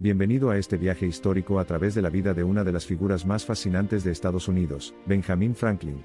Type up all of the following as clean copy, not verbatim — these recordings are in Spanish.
Bienvenido a este viaje histórico a través de la vida de una de las figuras más fascinantes de Estados Unidos, Benjamin Franklin.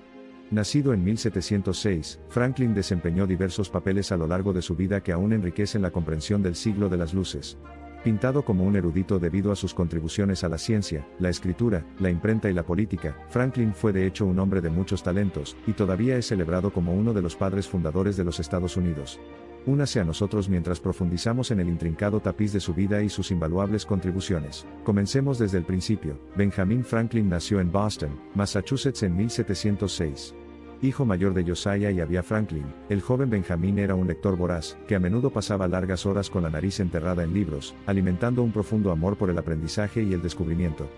Nacido en 1706, Franklin desempeñó diversos papeles a lo largo de su vida que aún enriquecen la comprensión del siglo de las luces. Pintado como un erudito debido a sus contribuciones a la ciencia, la escritura, la imprenta y la política, Franklin fue de hecho un hombre de muchos talentos, y todavía es celebrado como uno de los padres fundadores de los Estados Unidos. Únase a nosotros mientras profundizamos en el intrincado tapiz de su vida y sus invaluables contribuciones. Comencemos desde el principio. Benjamin Franklin nació en Boston, Massachusetts en 1706. Hijo mayor de Josiah y Abia Franklin, el joven Benjamin era un lector voraz, que a menudo pasaba largas horas con la nariz enterrada en libros, alimentando un profundo amor por el aprendizaje y el descubrimiento.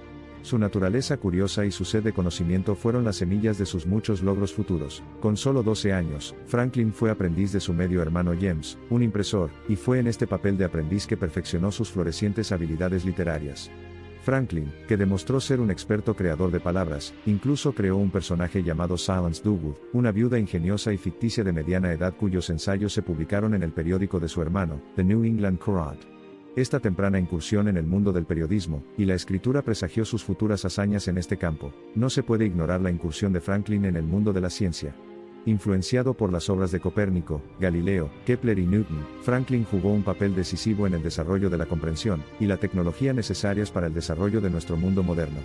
Su naturaleza curiosa y su sed de conocimiento fueron las semillas de sus muchos logros futuros. Con solo 12 años, Franklin fue aprendiz de su medio hermano James, un impresor, y fue en este papel de aprendiz que perfeccionó sus florecientes habilidades literarias. Franklin, que demostró ser un experto creador de palabras, incluso creó un personaje llamado Silence Dogood, una viuda ingeniosa y ficticia de mediana edad cuyos ensayos se publicaron en el periódico de su hermano, The New England Courant. Esta temprana incursión en el mundo del periodismo y la escritura presagió sus futuras hazañas en este campo. No se puede ignorar la incursión de Franklin en el mundo de la ciencia. Influenciado por las obras de Copérnico, Galileo, Kepler y Newton, Franklin jugó un papel decisivo en el desarrollo de la comprensión y la tecnología necesarias para el desarrollo de nuestro mundo moderno.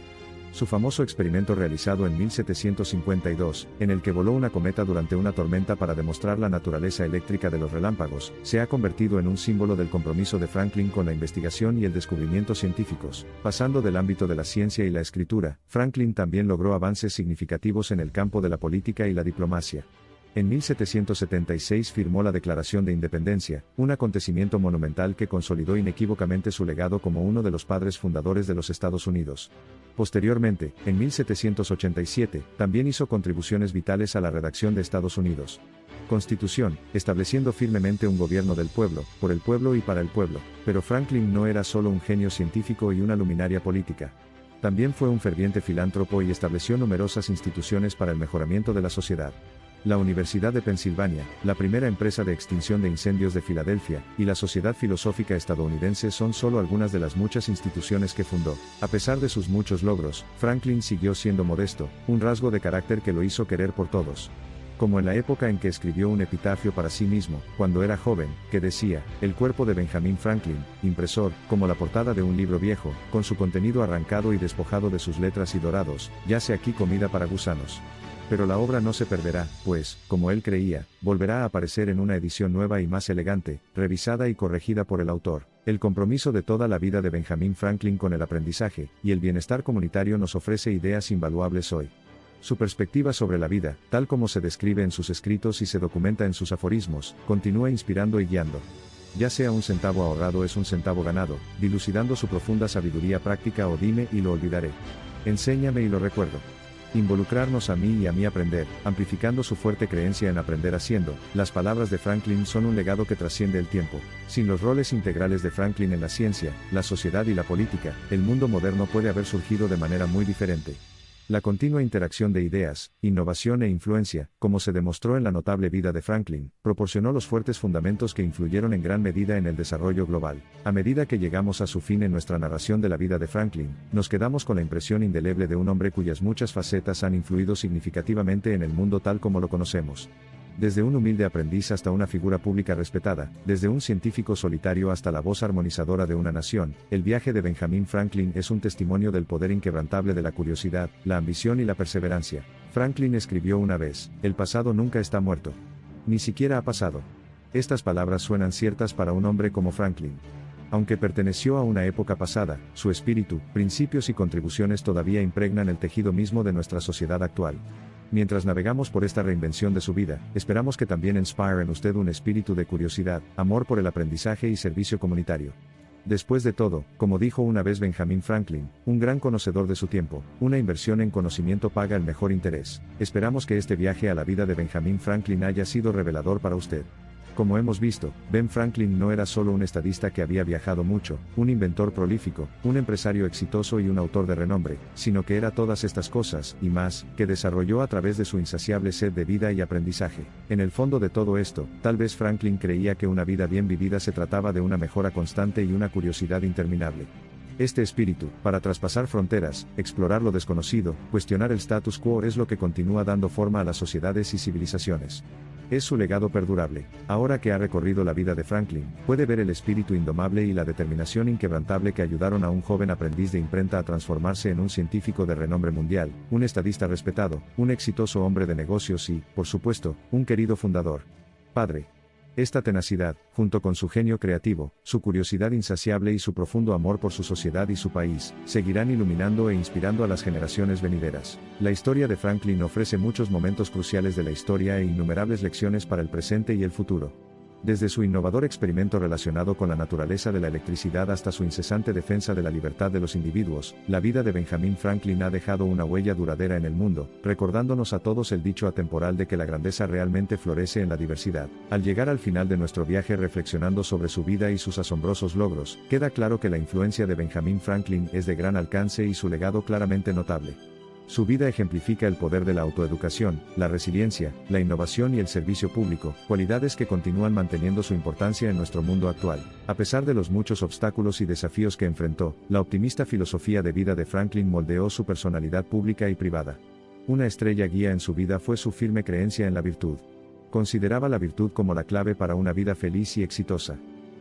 Su famoso experimento realizado en 1752, en el que voló una cometa durante una tormenta para demostrar la naturaleza eléctrica de los relámpagos, se ha convertido en un símbolo del compromiso de Franklin con la investigación y el descubrimiento científicos. Pasando del ámbito de la ciencia y la escritura, Franklin también logró avances significativos en el campo de la política y la diplomacia. En 1776 firmó la Declaración de Independencia, un acontecimiento monumental que consolidó inequívocamente su legado como uno de los padres fundadores de los Estados Unidos. Posteriormente, en 1787, también hizo contribuciones vitales a la redacción de Estados Unidos Constitución, estableciendo firmemente un gobierno del pueblo, por el pueblo y para el pueblo. Pero Franklin no era solo un genio científico y una luminaria política. También fue un ferviente filántropo y estableció numerosas instituciones para el mejoramiento de la sociedad. La Universidad de Pensilvania, la primera empresa de extinción de incendios de Filadelfia, y la Sociedad Filosófica Estadounidense son solo algunas de las muchas instituciones que fundó. A pesar de sus muchos logros, Franklin siguió siendo modesto, un rasgo de carácter que lo hizo querer por todos. Como en la época en que escribió un epitafio para sí mismo, cuando era joven, que decía, el cuerpo de Benjamin Franklin, impresor, como la portada de un libro viejo, con su contenido arrancado y despojado de sus letras y dorados, yace aquí comida para gusanos. Pero la obra no se perderá, pues, como él creía, volverá a aparecer en una edición nueva y más elegante, revisada y corregida por el autor. El compromiso de toda la vida de Benjamin Franklin con el aprendizaje y el bienestar comunitario nos ofrece ideas invaluables hoy. Su perspectiva sobre la vida, tal como se describe en sus escritos y se documenta en sus aforismos, continúa inspirando y guiando. Ya sea un centavo ahorrado es un centavo ganado, dilucidando su profunda sabiduría práctica o dime y lo olvidaré. Enséñame y lo recuerdo. Involucrarnos a mí y a mí aprender, amplificando su fuerte creencia en aprender haciendo. Las palabras de Franklin son un legado que trasciende el tiempo. Sin los roles integrales de Franklin en la ciencia, la sociedad y la política, el mundo moderno puede haber surgido de manera muy diferente. La continua interacción de ideas, innovación e influencia, como se demostró en la notable vida de Franklin, proporcionó los fuertes fundamentos que influyeron en gran medida en el desarrollo global. A medida que llegamos a su fin en nuestra narración de la vida de Franklin, nos quedamos con la impresión indeleble de un hombre cuyas muchas facetas han influido significativamente en el mundo tal como lo conocemos. Desde un humilde aprendiz hasta una figura pública respetada, desde un científico solitario hasta la voz armonizadora de una nación, el viaje de Benjamin Franklin es un testimonio del poder inquebrantable de la curiosidad, la ambición y la perseverancia. Franklin escribió una vez, el pasado nunca está muerto. Ni siquiera ha pasado. Estas palabras suenan ciertas para un hombre como Franklin. Aunque perteneció a una época pasada, su espíritu, principios y contribuciones todavía impregnan el tejido mismo de nuestra sociedad actual. Mientras navegamos por esta reinvención de su vida, esperamos que también inspire en usted un espíritu de curiosidad, amor por el aprendizaje y servicio comunitario. Después de todo, como dijo una vez Benjamin Franklin, un gran conocedor de su tiempo, una inversión en conocimiento paga el mejor interés. Esperamos que este viaje a la vida de Benjamin Franklin haya sido revelador para usted. Como hemos visto, Ben Franklin no era solo un estadista que había viajado mucho, un inventor prolífico, un empresario exitoso y un autor de renombre, sino que era todas estas cosas, y más, que desarrolló a través de su insaciable sed de vida y aprendizaje. En el fondo de todo esto, tal vez Franklin creía que una vida bien vivida se trataba de una mejora constante y una curiosidad interminable. Este espíritu, para traspasar fronteras, explorar lo desconocido, cuestionar el status quo es lo que continúa dando forma a las sociedades y civilizaciones. Es su legado perdurable. Ahora que ha recorrido la vida de Franklin, puede ver el espíritu indomable y la determinación inquebrantable que ayudaron a un joven aprendiz de imprenta a transformarse en un científico de renombre mundial, un estadista respetado, un exitoso hombre de negocios y, por supuesto, un querido fundador. Padre. Esta tenacidad, junto con su genio creativo, su curiosidad insaciable y su profundo amor por su sociedad y su país, seguirán iluminando e inspirando a las generaciones venideras. La historia de Franklin ofrece muchos momentos cruciales de la historia e innumerables lecciones para el presente y el futuro. Desde su innovador experimento relacionado con la naturaleza de la electricidad hasta su incesante defensa de la libertad de los individuos, la vida de Benjamin Franklin ha dejado una huella duradera en el mundo, recordándonos a todos el dicho atemporal de que la grandeza realmente florece en la diversidad. Al llegar al final de nuestro viaje reflexionando sobre su vida y sus asombrosos logros, queda claro que la influencia de Benjamin Franklin es de gran alcance y su legado claramente notable. Su vida ejemplifica el poder de la autoeducación, la resiliencia, la innovación y el servicio público, cualidades que continúan manteniendo su importancia en nuestro mundo actual. A pesar de los muchos obstáculos y desafíos que enfrentó, la optimista filosofía de vida de Franklin moldeó su personalidad pública y privada. Una estrella guía en su vida fue su firme creencia en la virtud. Consideraba la virtud como la clave para una vida feliz y exitosa.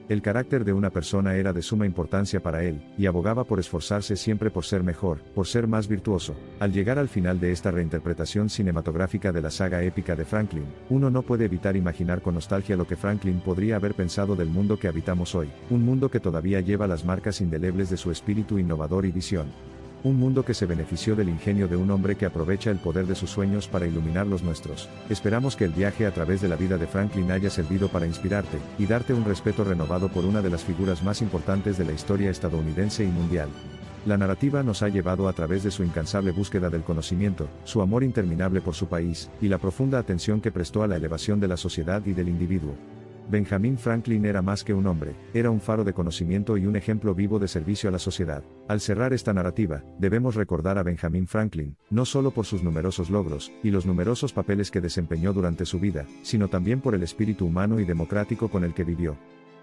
El carácter de una persona era de suma importancia para él, y abogaba por esforzarse siempre por ser mejor, por ser más virtuoso. Al llegar al final de esta reinterpretación cinematográfica de la saga épica de Franklin, uno no puede evitar imaginar con nostalgia lo que Franklin podría haber pensado del mundo que habitamos hoy, un mundo que todavía lleva las marcas indelebles de su espíritu innovador y visión. Un mundo que se benefició del ingenio de un hombre que aprovecha el poder de sus sueños para iluminar los nuestros. Esperamos que el viaje a través de la vida de Franklin haya servido para inspirarte, y darte un respeto renovado por una de las figuras más importantes de la historia estadounidense y mundial. La narrativa nos ha llevado a través de su incansable búsqueda del conocimiento, su amor interminable por su país, y la profunda atención que prestó a la elevación de la sociedad y del individuo. Benjamin Franklin era más que un hombre, era un faro de conocimiento y un ejemplo vivo de servicio a la sociedad. Al cerrar esta narrativa, debemos recordar a Benjamin Franklin, no solo por sus numerosos logros, y los numerosos papeles que desempeñó durante su vida, sino también por el espíritu humano y democrático con el que vivió.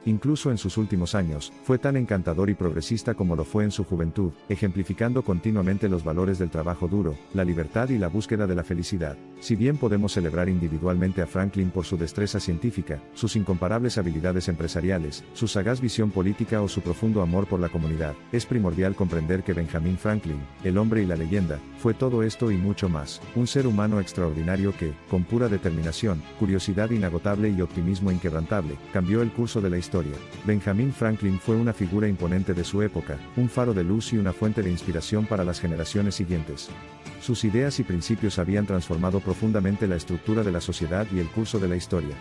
Incluso en sus últimos años, fue tan encantador y progresista como lo fue en su juventud, ejemplificando continuamente los valores del trabajo duro, la libertad y la búsqueda de la felicidad. Si bien podemos celebrar individualmente a Franklin por su destreza científica, sus incomparables habilidades empresariales, su sagaz visión política o su profundo amor por la comunidad, es primordial comprender que Benjamin Franklin, el hombre y la leyenda, fue todo esto y mucho más, un ser humano extraordinario que, con pura determinación, curiosidad inagotable y optimismo inquebrantable, cambió el curso de la historia. Benjamin Franklin fue una figura imponente de su época, un faro de luz y una fuente de inspiración para las generaciones siguientes. Sus ideas y principios habían transformado profundamente la estructura de la sociedad y el curso de la historia.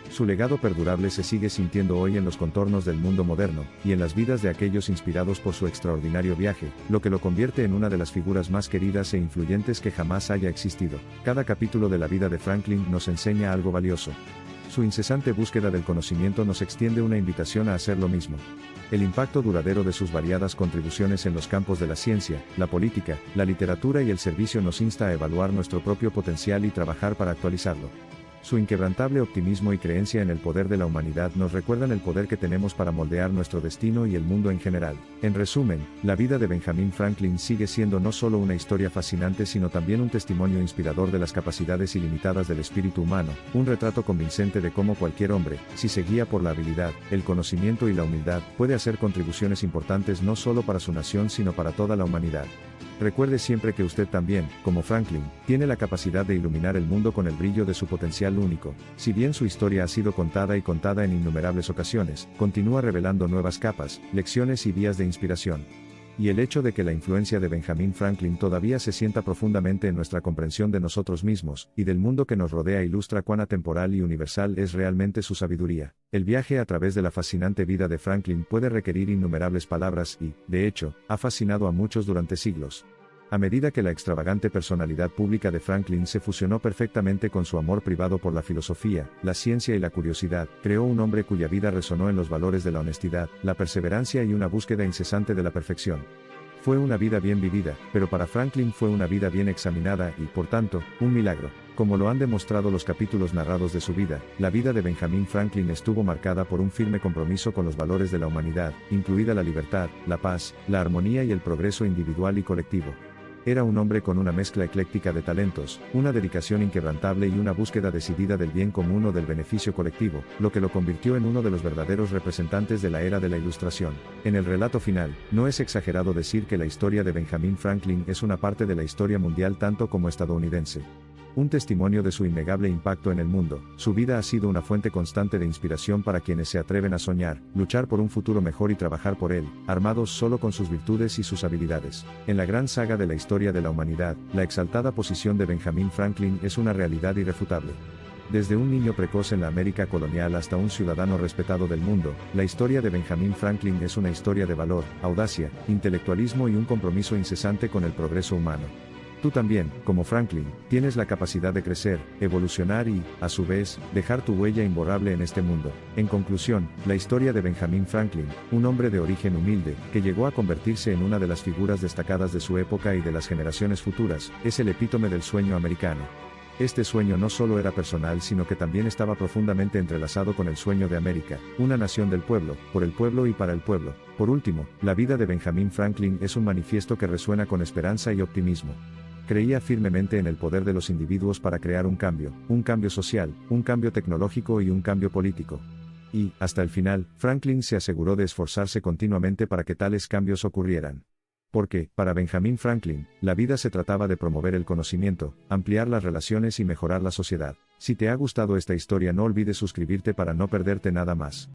Su legado perdurable se sigue sintiendo hoy en los contornos del mundo moderno, y en las vidas de aquellos inspirados por su extraordinario viaje, lo que lo convierte en una de las figuras más queridas e influyentes que jamás haya existido. Cada capítulo de la vida de Franklin nos enseña algo valioso. Su incesante búsqueda del conocimiento nos extiende una invitación a hacer lo mismo. El impacto duradero de sus variadas contribuciones en los campos de la ciencia, la política, la literatura y el servicio nos insta a evaluar nuestro propio potencial y trabajar para actualizarlo. Su inquebrantable optimismo y creencia en el poder de la humanidad nos recuerdan el poder que tenemos para moldear nuestro destino y el mundo en general. En resumen, la vida de Benjamin Franklin sigue siendo no solo una historia fascinante sino también un testimonio inspirador de las capacidades ilimitadas del espíritu humano, un retrato convincente de cómo cualquier hombre, si se guía por la habilidad, el conocimiento y la humildad, puede hacer contribuciones importantes no solo para su nación sino para toda la humanidad. Recuerde siempre que usted también, como Franklin, tiene la capacidad de iluminar el mundo con el brillo de su potencial único. Si bien su historia ha sido contada y contada en innumerables ocasiones, continúa revelando nuevas capas, lecciones y vías de inspiración. Y el hecho de que la influencia de Benjamin Franklin todavía se sienta profundamente en nuestra comprensión de nosotros mismos, y del mundo que nos rodea ilustra cuán atemporal y universal es realmente su sabiduría. El viaje a través de la fascinante vida de Franklin puede requerir innumerables palabras y, de hecho, ha fascinado a muchos durante siglos. A medida que la extravagante personalidad pública de Franklin se fusionó perfectamente con su amor privado por la filosofía, la ciencia y la curiosidad, creó un hombre cuya vida resonó en los valores de la honestidad, la perseverancia y una búsqueda incesante de la perfección. Fue una vida bien vivida, pero para Franklin fue una vida bien examinada y, por tanto, un milagro. Como lo han demostrado los capítulos narrados de su vida, la vida de Benjamin Franklin estuvo marcada por un firme compromiso con los valores de la humanidad, incluida la libertad, la paz, la armonía y el progreso individual y colectivo. Era un hombre con una mezcla ecléctica de talentos, una dedicación inquebrantable y una búsqueda decidida del bien común o del beneficio colectivo, lo que lo convirtió en uno de los verdaderos representantes de la era de la Ilustración. En el relato final, no es exagerado decir que la historia de Benjamin Franklin es una parte de la historia mundial tanto como estadounidense. Un testimonio de su innegable impacto en el mundo, su vida ha sido una fuente constante de inspiración para quienes se atreven a soñar, luchar por un futuro mejor y trabajar por él, armados solo con sus virtudes y sus habilidades. En la gran saga de la historia de la humanidad, la exaltada posición de Benjamin Franklin es una realidad irrefutable. Desde un niño precoz en la América colonial hasta un ciudadano respetado del mundo, la historia de Benjamin Franklin es una historia de valor, audacia, intelectualismo y un compromiso incesante con el progreso humano. Tú también, como Franklin, tienes la capacidad de crecer, evolucionar y, a su vez, dejar tu huella imborrable en este mundo. En conclusión, la historia de Benjamin Franklin, un hombre de origen humilde, que llegó a convertirse en una de las figuras destacadas de su época y de las generaciones futuras, es el epítome del sueño americano. Este sueño no solo era personal sino que también estaba profundamente entrelazado con el sueño de América, una nación del pueblo, por el pueblo y para el pueblo. Por último, la vida de Benjamin Franklin es un manifiesto que resuena con esperanza y optimismo. Creía firmemente en el poder de los individuos para crear un cambio social, un cambio tecnológico y un cambio político. Y, hasta el final, Franklin se aseguró de esforzarse continuamente para que tales cambios ocurrieran. Porque, para Benjamin Franklin, la vida se trataba de promover el conocimiento, ampliar las relaciones y mejorar la sociedad. Si te ha gustado esta historia, no olvides suscribirte para no perderte nada más.